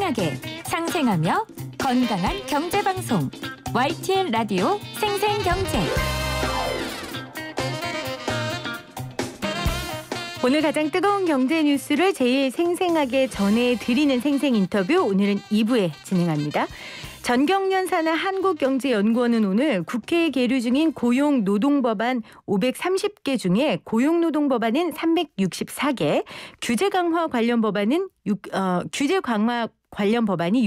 생생하게 상생하며 건강한 경제방송 YTN 라디오 생생경제. 오늘 가장 뜨거운 경제 뉴스를 제일 생생하게 전해드리는 생생 인터뷰, 오늘은 2부에 진행합니다. 전경련 산하 한국경제연구원은 오늘 국회에 계류 중인 고용노동법안 530개 중에 고용노동법안은 364개, 규제 강화 관련 법안이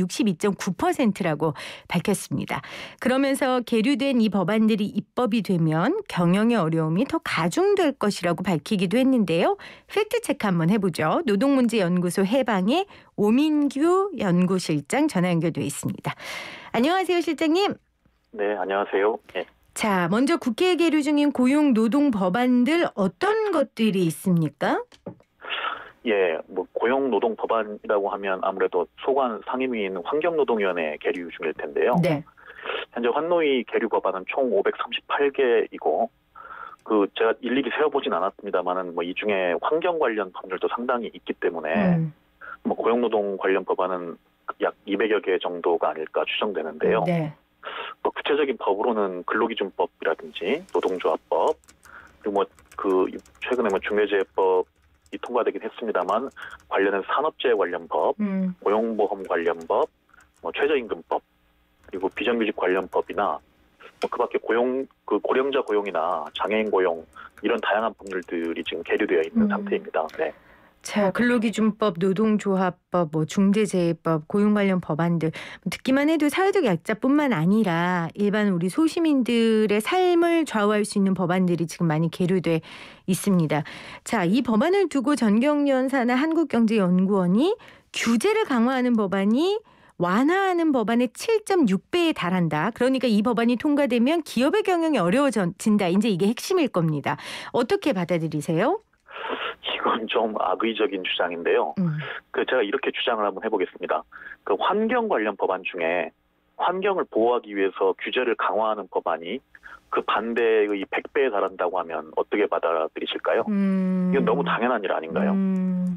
62.9%라고 밝혔습니다. 그러면서 계류된 이 법안들이 입법이 되면 경영의 어려움이 더 가중될 것이라고 밝히기도 했는데요. 팩트체크 한번 해보죠. 노동문제연구소 해방의 오민규 연구실장 전화 연결돼 있습니다. 안녕하세요, 실장님. 네, 안녕하세요. 네. 자, 먼저 국회에 계류 중인 고용노동 법안들 어떤 것들이 있습니까? 예, 고용노동 법안이라고 하면 아무래도 소관 상임위인 환경노동위원회 계류 중일 텐데요. 네. 현재 환노위 계류 법안은 총 538개이고, 제가 일일이 세어보진 않았습니다만은 이 중에 환경 관련 법률도 상당히 있기 때문에 고용노동 관련 법안은 약 200여 개 정도가 아닐까 추정되는데요. 네. 구체적인 법으로는 근로기준법이라든지 노동조합법, 그리고 최근에 중대재해법이 통과되긴 했습니다만 관련된 산업재해 관련 법, 고용보험 관련 법, 최저임금법, 그리고 비정규직 관련 법이나 그밖에 고령자 고용이나 장애인 고용, 이런 다양한 법률들이 지금 계류되어 있는 상태입니다. 네. 자, 근로기준법, 노동조합법, 중대재해법, 고용 관련 법안들 듣기만 해도 사회적 약자뿐만 아니라 일반 우리 소시민들의 삶을 좌우할 수 있는 법안들이 지금 많이 계류돼 있습니다. 자, 이 법안을 두고 전경련 산하 한국경제연구원이 규제를 강화하는 법안이 완화하는 법안의 7.6배에 달한다. 그러니까 이 법안이 통과되면 기업의 경영이 어려워진다. 이제 이게 핵심일 겁니다. 어떻게 받아들이세요? 이건 좀 악의적인 주장인데요. 제가 이렇게 주장을 한번 해보겠습니다. 환경 관련 법안 중에 환경을 보호하기 위해서 규제를 강화하는 법안이 그 반대의 100배에 달한다고 하면 어떻게 받아들이실까요? 이건 너무 당연한 일 아닌가요?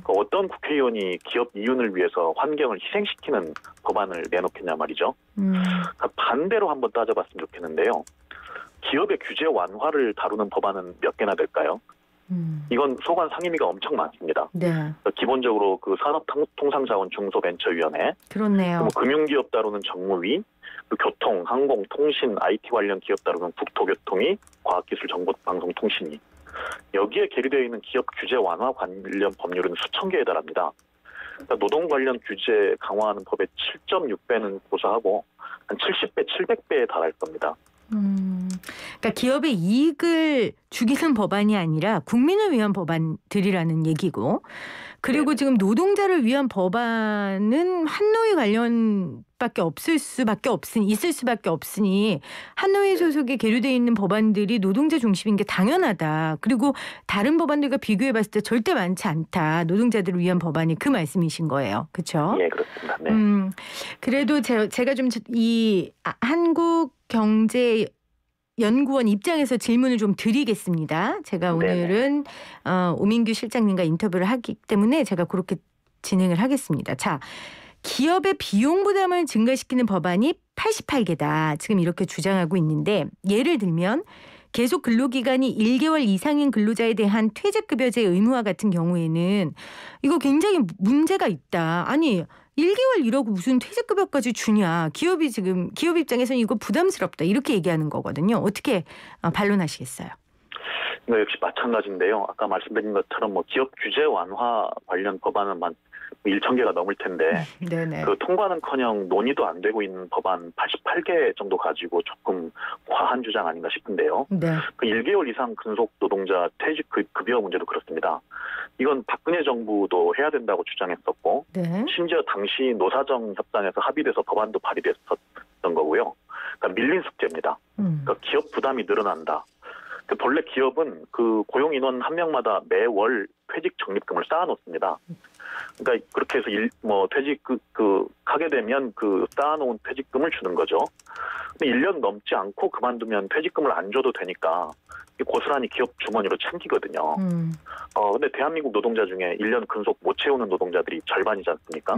어떤 국회의원이 기업 이윤을 위해서 환경을 희생시키는 법안을 내놓겠냐 말이죠. 반대로 한번 따져봤으면 좋겠는데요. 기업의 규제 완화를 다루는 법안은 몇 개나 될까요? 이건 소관 상임위가 엄청 많습니다. 네. 기본적으로 산업통상자원 중소벤처위원회, 그렇네요. 금융기업 다루는 정무위, 교통, 항공, 통신, IT 관련 기업 다루는 국토교통위, 과학기술정보방송통신위. 여기에 계류되어 있는 기업 규제 완화 관련 법률은 수천 개에 달합니다. 노동 관련 규제 강화하는 법의 7.6배는 고사하고 한 70배, 700배에 달할 겁니다. 그러니까 기업의 이익을 죽이는 법안이 아니라 국민을 위한 법안들이라는 얘기고, 그리고 지금 노동자를 위한 법안은 한노위 관련밖에 있을 수밖에 없으니 한노위 소속에 계류되어 있는 법안들이 노동자 중심인 게 당연하다. 그리고 다른 법안들과 비교해봤을 때 절대 많지 않다. 노동자들을 위한 법안이, 그 말씀이신 거예요. 그렇죠? 예, 그렇습니다. 네. 그래도 제가 좀 이 한국경제연구원 입장에서 질문을 좀 드리겠습니다. 제가 오늘은 오민규 실장님과 인터뷰를 하기 때문에 제가 그렇게 진행을 하겠습니다. 자, 기업의 비용 부담을 증가시키는 법안이 88개다. 지금 이렇게 주장하고 있는데, 예를 들면 계속 근로기간이 1개월 이상인 근로자에 대한 퇴직급여제 의무화 같은 경우에는 이거 굉장히 문제가 있다. 아니, 1개월 이러고 무슨 퇴직급여까지 주냐. 기업 입장에서는 이거 부담스럽다. 이렇게 얘기하는 거거든요. 어떻게 반론하시겠어요? 역시 마찬가지인데요. 아까 말씀드린 것처럼 기업 규제 완화 관련 법안은 1,000개가 넘을 텐데 네네. 통과는커녕 논의도 안 되고 있는 법안 88개 정도 가지고 조금 과한 주장 아닌가 싶은데요. 네. 1개월 이상 근속 노동자 퇴직 급여 문제도 그렇습니다. 이건 박근혜 정부도 해야 된다고 주장했었고, 네. 심지어 당시 노사정 협상에서 합의돼서 법안도 발의됐었던 거고요. 그러니까 밀린 숙제입니다. 그러니까 기업 부담이 늘어난다. 본래 기업은 고용 인원 한 명마다 매월 퇴직 적립금을 쌓아놓습니다. 그러니까 그렇게 해서 하게 되면 쌓아놓은 퇴직금을 주는 거죠. 근데 1년 넘지 않고 그만두면 퇴직금을 안 줘도 되니까 고스란히 기업 주머니로 챙기거든요. 근데 대한민국 노동자 중에 1년 근속 못 채우는 노동자들이 절반이지 않습니까?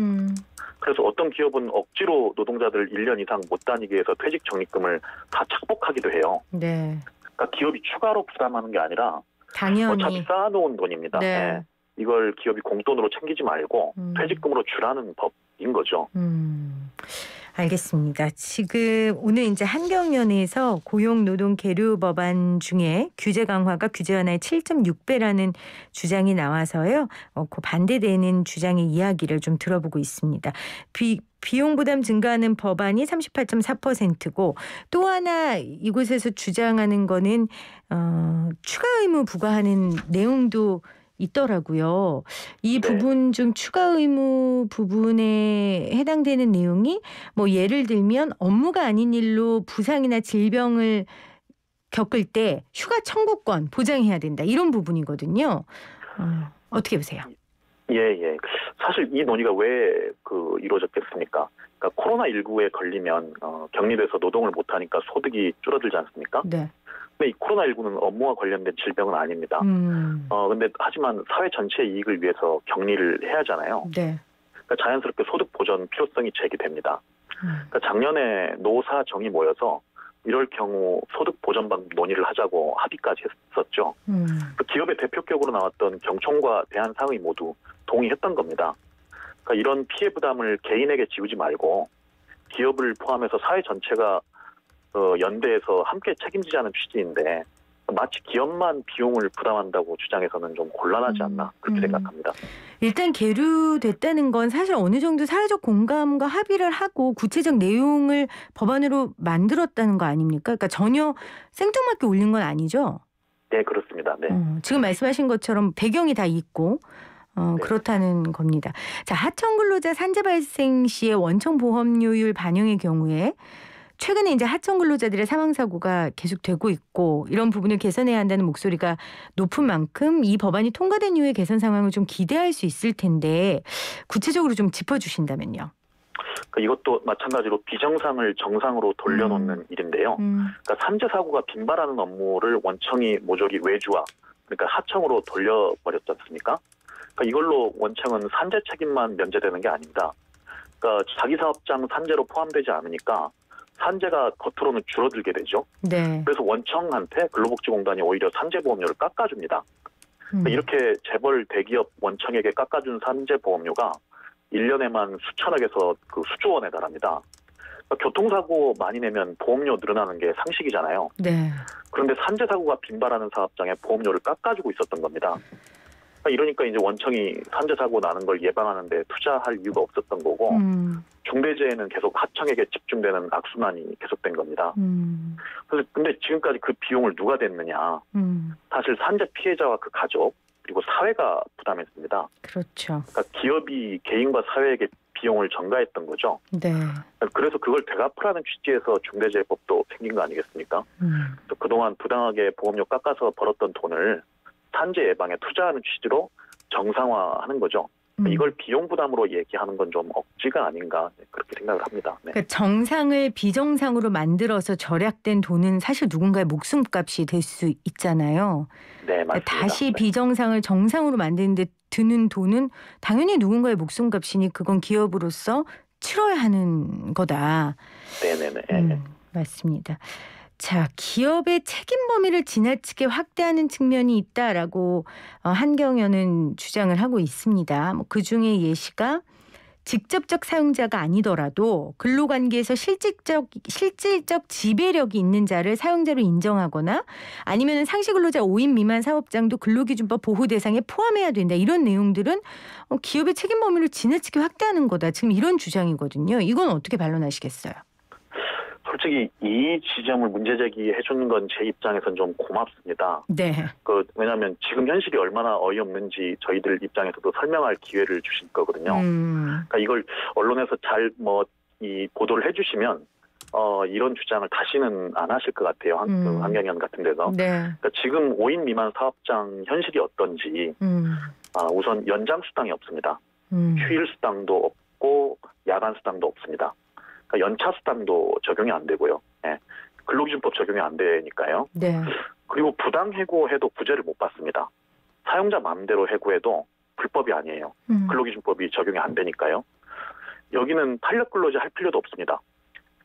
그래서 어떤 기업은 억지로 노동자들 1년 이상 못 다니게 해서 퇴직 적립금을 다 착복하기도 해요. 네. 그러니까 기업이 추가로 부담하는 게 아니라 당연히. 어차피 쌓아놓은 돈입니다. 네. 예. 이걸 기업이 공돈으로 챙기지 말고 퇴직금으로 주라는 법인 거죠. 알겠습니다. 지금 오늘 이제 한경연에서 고용노동 계류 법안 중에 규제 강화가 규제 완화의 7.6배라는 주장이 나와서요. 그 반대되는 주장의 이야기를 좀 들어보고 있습니다. 비용 부담 증가하는 법안이 38.4%고 또 하나 이곳에서 주장하는 거는 추가 의무 부과하는 내용도 있더라고요. 이 네. 부분 중 추가 의무 부분에 해당되는 내용이 뭐 예를 들면 업무가 아닌 일로 부상이나 질병을 겪을 때 휴가 청구권 보장해야 된다. 이런 부분이거든요. 어떻게 보세요? 예. 사실 이 논의가 왜 이루어졌겠습니까? 그러니까 코로나19에 걸리면 격리돼서 노동을 못하니까 소득이 줄어들지 않습니까? 네. 근데 이 코로나19는 업무와 관련된 질병은 아닙니다. 근데 하지만 사회 전체의 이익을 위해서 격리를 해야 하잖아요. 네. 그러니까 자연스럽게 소득 보전 필요성이 제기됩니다. 그러니까 작년에 노사 정이 모여서 이럴 경우 소득 보전 방법 논의를 하자고 합의까지 했었죠. 기업의 대표격으로 나왔던 경총과 대한상의 모두 동의했던 겁니다. 그러니까 이런 피해 부담을 개인에게 지우지 말고 기업을 포함해서 사회 전체가 연대해서 함께 책임지자는 취지인데 마치 기업만 비용을 부담한다고 주장해서는 좀 곤란하지 않나 그렇게 생각합니다. 일단 계류됐다는 건 사실 어느 정도 사회적 공감과 합의를 하고 구체적 내용을 법안으로 만들었다는 거 아닙니까? 그러니까 전혀 생뚱맞게 올린 건 아니죠? 네, 그렇습니다. 네. 지금 말씀하신 것처럼 배경이 다 있고 네. 그렇다는 겁니다. 자, 하청 근로자 산재 발생 시의 원청 보험료율 반영의 경우에 최근에 이제 하청 근로자들의 사망 사고가 계속되고 있고 이런 부분을 개선해야 한다는 목소리가 높은 만큼 이 법안이 통과된 이후의 개선 상황을 좀 기대할 수 있을 텐데 구체적으로 좀 짚어주신다면요. 이것도 마찬가지로 비정상을 정상으로 돌려놓는 일인데요. 그러니까 산재 사고가 빈발하는 업무를 원청이 모조리 외주화, 그러니까 하청으로 돌려버렸지 않습니까? 그러니까 이걸로 원청은 산재 책임만 면제되는 게 아닙니다. 그러니까 자기 사업장 산재로 포함되지 않으니까 산재가 겉으로는 줄어들게 되죠. 네. 그래서 원청한테 근로복지공단이 오히려 산재보험료를 깎아줍니다. 그러니까 이렇게 재벌 대기업 원청에게 깎아준 산재보험료가 1년에만 수천억에서 수조 원에 달합니다. 그러니까 교통사고 많이 내면 보험료 늘어나는 게 상식이잖아요. 네. 그런데 산재사고가 빈발하는 사업장에 보험료를 깎아주고 있었던 겁니다. 이러니까 이제 원청이 산재사고 나는 걸 예방하는 데 투자할 이유가 없었던 거고 중대재해는 계속 하청에게 집중되는 악순환이 계속된 겁니다. 그래서 근데 지금까지 그 비용을 누가 댔느냐. 사실 산재 피해자와 그 가족 그리고 사회가 부담했습니다. 그렇죠. 그러니까 기업이 개인과 사회에게 비용을 전가했던 거죠. 네. 그래서 그걸 되갚으라는 취지에서 중대재해법도 생긴 거 아니겠습니까? 그래서 그동안 부당하게 보험료 깎아서 벌었던 돈을 산재 예방에 투자하는 취지로 정상화하는 거죠. 이걸 비용 부담으로 얘기하는 건 좀 억지가 아닌가 그렇게 생각을 합니다. 네. 그러니까 정상을 비정상으로 만들어서 절약된 돈은 사실 누군가의 목숨값이 될 수 있잖아요. 네, 맞습니다. 그러니까 다시 네. 비정상을 정상으로 만드는데 드는 돈은 당연히 누군가의 목숨값이니 그건 기업으로서 치러야 하는 거다. 네네네. 맞습니다. 자, 기업의 책임 범위를 지나치게 확대하는 측면이 있다라고 한경연은 주장을 하고 있습니다. 그중에 예시가 직접적 사용자가 아니더라도 근로관계에서 실질적 지배력이 있는 자를 사용자로 인정하거나 아니면 상시근로자 5인 미만 사업장도 근로기준법 보호 대상에 포함해야 된다. 이런 내용들은 기업의 책임 범위를 지나치게 확대하는 거다. 지금 이런 주장이거든요. 이건 어떻게 반론하시겠어요? 솔직히 이 지점을 문제 제기해 주는 건 제 입장에선 좀 고맙습니다. 네. 왜냐하면 지금 현실이 얼마나 어이없는지 저희들 입장에서도 설명할 기회를 주실 거거든요. 그러니까 이걸 언론에서 잘 이 보도를 해주시면 이런 주장을 다시는 안 하실 것 같아요. 한경연 같은 데서. 네. 그러니까 지금 5인 미만 사업장 현실이 어떤지 우선 연장 수당이 없습니다. 휴일 수당도 없고 야간 수당도 없습니다. 그러니까 연차 수당도 적용이 안 되고요. 네. 근로기준법 적용이 안 되니까요. 네. 그리고 부당 해고해도 구제를 못 받습니다. 사용자 마음대로 해고해도 불법이 아니에요. 근로기준법이 적용이 안 되니까요. 여기는 탄력 근로제 할 필요도 없습니다.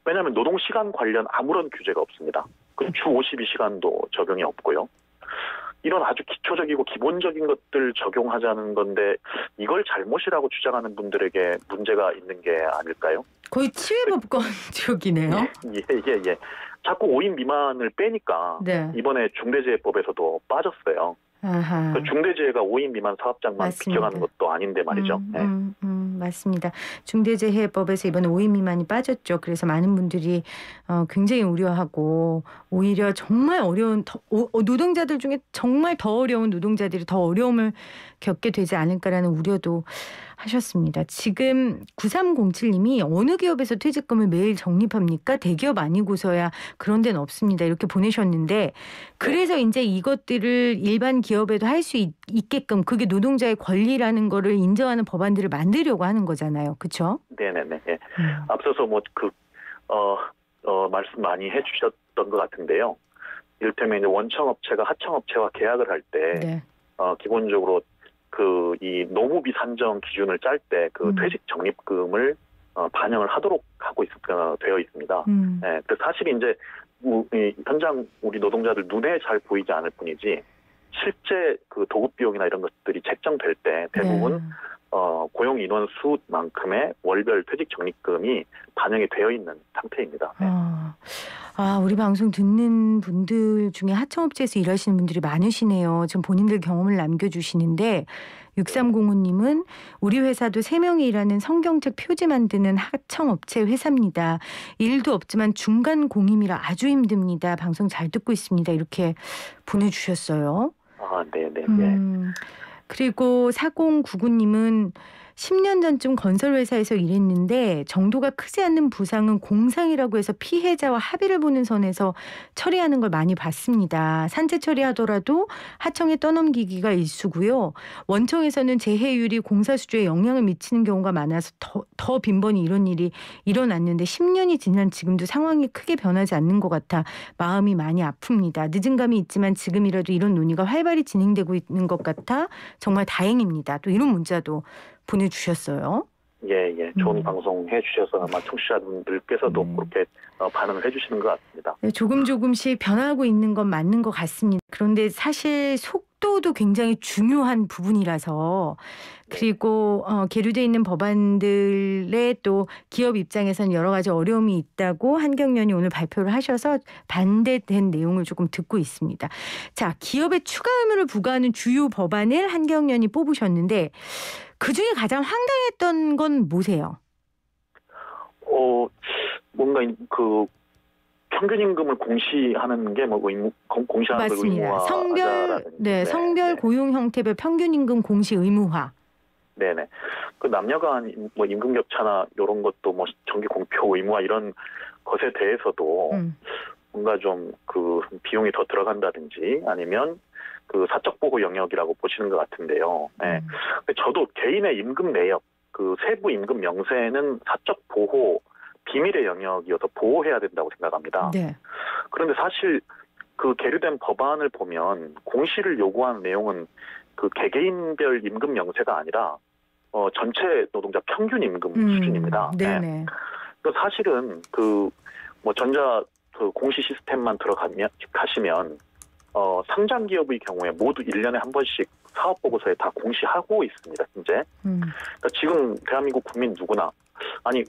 왜냐하면 노동시간 관련 아무런 규제가 없습니다. 그리고 주 52시간도 적용이 없고요. 이런 아주 기초적이고 기본적인 것들 적용하자는 건데 이걸 잘못이라고 주장하는 분들에게 문제가 있는 게 아닐까요? 거의 치외법권 쪽이네요. 예. 자꾸 5인 미만을 빼니까 네. 이번에 중대재해법에서도 빠졌어요. 아하. 그 중대재해가 5인 미만 사업장만 맞습니다. 비정하는 것도 아닌데 말이죠. 맞습니다. 중대재해법에서 이번에 5인 미만이 빠졌죠. 그래서 많은 분들이 굉장히 우려하고 오히려 정말 어려운 노동자들 중에 정말 더 어려운 노동자들이 더 어려움을 겪게 되지 않을까라는 우려도 하셨습니다. 지금 9307님이 어느 기업에서 퇴직금을 매일 적립합니까? 대기업 아니고서야 그런 데는 없습니다. 이렇게 보내셨는데 그래서 이제 이것들을 일반 기업에도 할 수 있게끔 그게 노동자의 권리라는 거를 인정하는 법안들을 만들려고 하는 거잖아요. 그렇죠? 네네네. 앞서서 말씀 많이 해주셨던 것 같은데요. 이를테면 이제 원청업체가 하청업체와 계약을 할 때 네. 기본적으로 이 노무비 산정 기준을 짤 때 그 퇴직 적립금을 반영을 하도록 되어 있습니다. 네, 그 사실 이제 현장 우리 노동자들 눈에 잘 보이지 않을 뿐이지 실제 그 도급 비용이나 이런 것들이 책정될 때 대부분 네. 고용 인원 수만큼의 월별 퇴직 적립금이 반영이 되어 있는 상태입니다. 네. 우리 방송 듣는 분들 중에 하청업체에서 일하시는 분들이 많으시네요. 지금 본인들 경험을 남겨주시는데 6305님은 우리 회사도 3명이 일하는 성경책 표지 만드는 하청업체 회사입니다. 일도 없지만 중간 공임이라 아주 힘듭니다. 방송 잘 듣고 있습니다. 이렇게 보내주셨어요. 네네. 그리고 4099님은 10년 전쯤 건설회사에서 일했는데 정도가 크지 않는 부상은 공상이라고 해서 피해자와 합의를 보는 선에서 처리하는 걸 많이 봤습니다. 산재 처리하더라도 하청에 떠넘기기가 일수고요. 원청에서는 재해율이 공사 수주에 영향을 미치는 경우가 많아서 더 빈번히 이런 일이 일어났는데 10년이 지난 지금도 상황이 크게 변하지 않는 것 같아 마음이 많이 아픕니다. 늦은 감이 있지만 지금이라도 이런 논의가 활발히 진행되고 있는 것 같아 정말 다행입니다. 또 이런 문자도 보내주셨어요. 예. 좋은 방송 해주셔서 아마 청취자분들께서도 그렇게 반응을 해주시는 것 같습니다. 네, 조금씩 변하고 있는 건 맞는 것 같습니다. 그런데 사실 속도도 굉장히 중요한 부분이라서 그리고 계류되어 있는 법안들의 또 기업 입장에서는 여러 가지 어려움이 있다고 한경련이 오늘 발표를 하셔서 반대된 내용을 조금 듣고 있습니다. 자, 기업에 추가 의무를 부과하는 주요 법안을 한경련이 뽑으셨는데 그중에 가장 황당했던 건 뭐세요? 뭔가 평균 임금을 공시하는 게 공시하는 걸 의무화하자라는 성별 고용 형태별 평균 임금 공시 의무화. 네네. 그 남녀 간 임금 격차나 이런 것도 정기 공표 의무화 이런 것에 대해서도 뭔가 좀 비용이 더 들어간다든지 아니면 사적 보호 영역이라고 보시는 것 같은데요. 네. 저도 개인의 임금 내역, 세부 임금 명세는 사적 보호 비밀의 영역이어서 보호해야 된다고 생각합니다. 네. 그런데 사실 계류된 법안을 보면 공시를 요구하는 내용은 개개인별 임금 명세가 아니라 전체 노동자 평균 임금 수준입니다. 네네. 네. 사실은 전자 공시 시스템만 가시면 상장 기업의 경우에 모두 1년에 한 번씩 사업 보고서에 다 공시하고 있습니다. 현재. 지금 대한민국 국민 누구나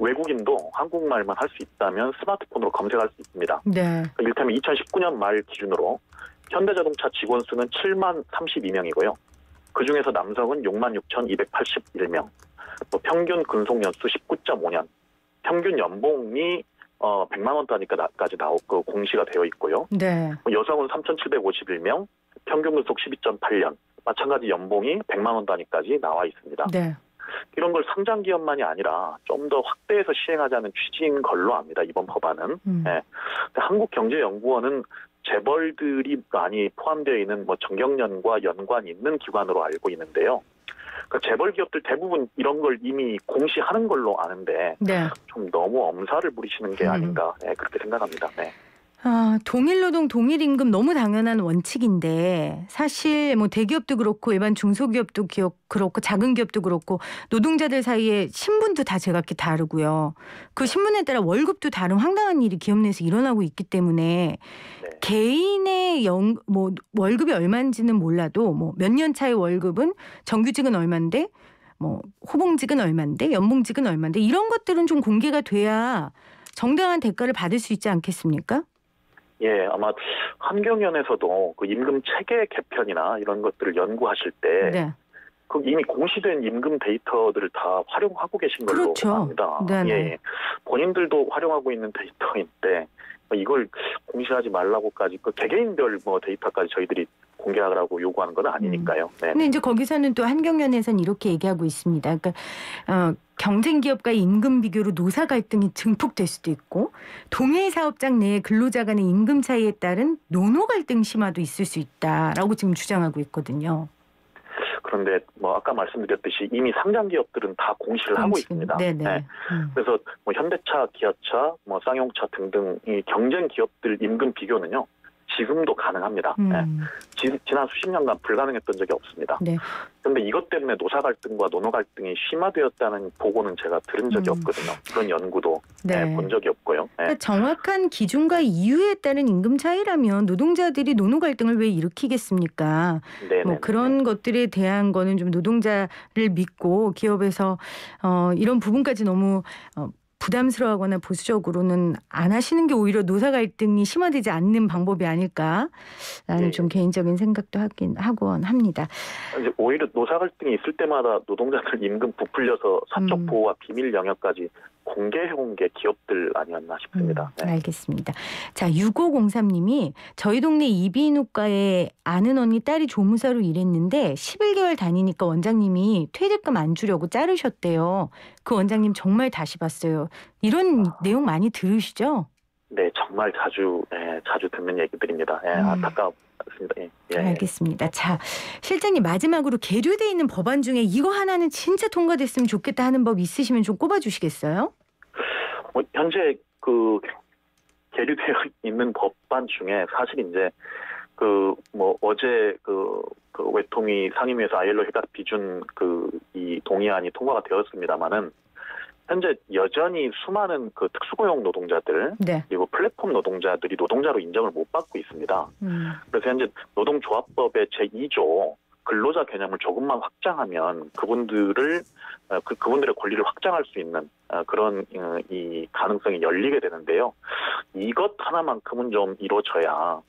외국인도 한국말만 할 수 있다면 스마트폰으로 검색할 수 있습니다. 네. 이를테면 2019년 말 기준으로 현대자동차 직원 수는 7만 32명이고요. 그중에서 남성은 6만 6,281명, 평균 근속 연수 19.5년, 평균 연봉이 100만 원 단위까지 공시가 되어 있고요. 네. 여성은 3,751명, 평균 근속 12.8년, 마찬가지 연봉이 100만 원 단위까지 나와 있습니다. 네. 이런 걸 상장 기업만이 아니라 좀 더 확대해서 시행하자는 취지인 걸로 압니다. 이번 법안은. 네. 한국경제연구원은 재벌들이 많이 포함되어 있는 정경련과 연관이 있는 기관으로 알고 있는데요. 재벌 기업들 대부분 이런 걸 이미 공시하는 걸로 아는데 네. 좀 너무 엄살을 부리시는 게 아닌가 그렇게 생각합니다. 네. 동일노동 동일임금 너무 당연한 원칙인데 사실 뭐 대기업도 그렇고 일반 중소기업도 그렇고 작은 기업도 그렇고 노동자들 사이에 신분도 다 제각기 다르고요. 그 신분에 따라 월급도 다른 황당한 일이 기업 내에서 일어나고 있기 때문에 네. 개인의 뭐 월급이 얼마인지는 몰라도 뭐 몇 년 차의 월급은 정규직은 얼마인데 뭐 호봉직은 얼마인데 연봉직은 얼마인데 이런 것들은 좀 공개가 돼야 정당한 대가를 받을 수 있지 않겠습니까? 예, 아마 환경위원회에서도 그 임금 체계 개편이나 이런 것들을 연구하실 때 네. 그 이미 공시된 임금 데이터들을 다 활용하고 계신 걸로 그렇죠. 압니다. 네네. 예, 본인들도 활용하고 있는 데이터인데 이걸 공시하지 말라고까지 그 개개인별 뭐 데이터까지 저희들이 공개하라고 요구하는 건 아니니까요. 네. 근데 이제 거기서는 또 한경련에서는 이렇게 얘기하고 있습니다. 그러니까 경쟁 기업과의 임금 비교로 노사 갈등이 증폭될 수도 있고 동해 사업장 내 근로자 간의 임금 차이에 따른 노노 갈등 심화도 있을 수 있다라고 지금 주장하고 있거든요. 그런데 뭐 아까 말씀드렸듯이 이미 상장 기업들은 다 공시를 하고 있습니다. 네네. 네. 그래서 뭐 현대차, 기아차, 뭐 쌍용차 등등 이 경쟁 기업들 임금 비교는요. 지금도 가능합니다. 네. 지난 수십 년간 불가능했던 적이 없습니다. 네. 그런데 이것 때문에 노사 갈등과 노노 갈등이 심화되었다는 보고는 제가 들은 적이 없거든요. 그런 연구도 네. 본 적이 없고요. 네. 그러니까 정확한 기준과 이유에 따른 임금 차이라면 노동자들이 노노 갈등을 왜 일으키겠습니까? 뭐 그런 것들에 대한 거는 좀 노동자를 믿고 기업에서 이런 부분까지 너무 부담스러워하거나 보수적으로는 안 하시는 게 오히려 노사 갈등이 심화되지 않는 방법이 아닐까라는 좀 개인적인 생각도 하곤 합니다. 이제 오히려 노사 갈등이 있을 때마다 노동자들 임금 부풀려서 사적 보호와 비밀 영역까지 공개해온 게 기업들 아니었나 싶습니다. 네. 알겠습니다. 자, 6503님이 저희 동네 이비인후과에 아는 언니 딸이 조무사로 일했는데 11개월 다니니까 원장님이 퇴직금 안 주려고 자르셨대요. 그 원장님 정말 다시 봤어요. 이런 내용 많이 들으시죠? 네, 정말 자주 듣는 얘기들입니다. 안타깝습니다. 예. 알겠습니다. 자, 실장님 마지막으로 계류돼 있는 법안 중에 이거 하나는 진짜 통과됐으면 좋겠다 하는 법 있으시면 좀 꼽아주시겠어요? 현재 계류되어 있는 법안 중에 사실 이제 어제 외통위 상임위에서 ILO 협약 비준 이 동의안이 통과가 되었습니다만은 현재 여전히 수많은 특수고용 노동자들 네. 그리고 플랫폼 노동자들이 노동자로 인정을 못 받고 있습니다. 그래서 현재 노동조합법의 제2조 근로자 개념을 조금만 확장하면 그분들의 권리를 확장할 수 있는 그런 이 가능성이 열리게 되는데요. 이것 하나만큼은 좀 이루어져야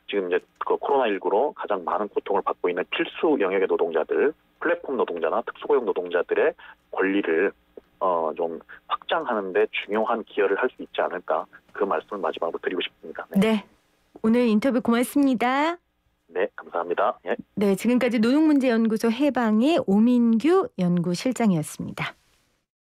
지금 이제 코로나19로 가장 많은 고통을 받고 있는 필수 영역의 노동자들, 플랫폼 노동자나 특수고용 노동자들의 권리를 좀 확장하는 데 중요한 기여를 할 수 있지 않을까 그 말씀을 마지막으로 드리고 싶습니다. 네. 오늘 인터뷰 고맙습니다. 네, 감사합니다. 예. 네, 지금까지 노동문제연구소 해방의 오민규 연구실장이었습니다.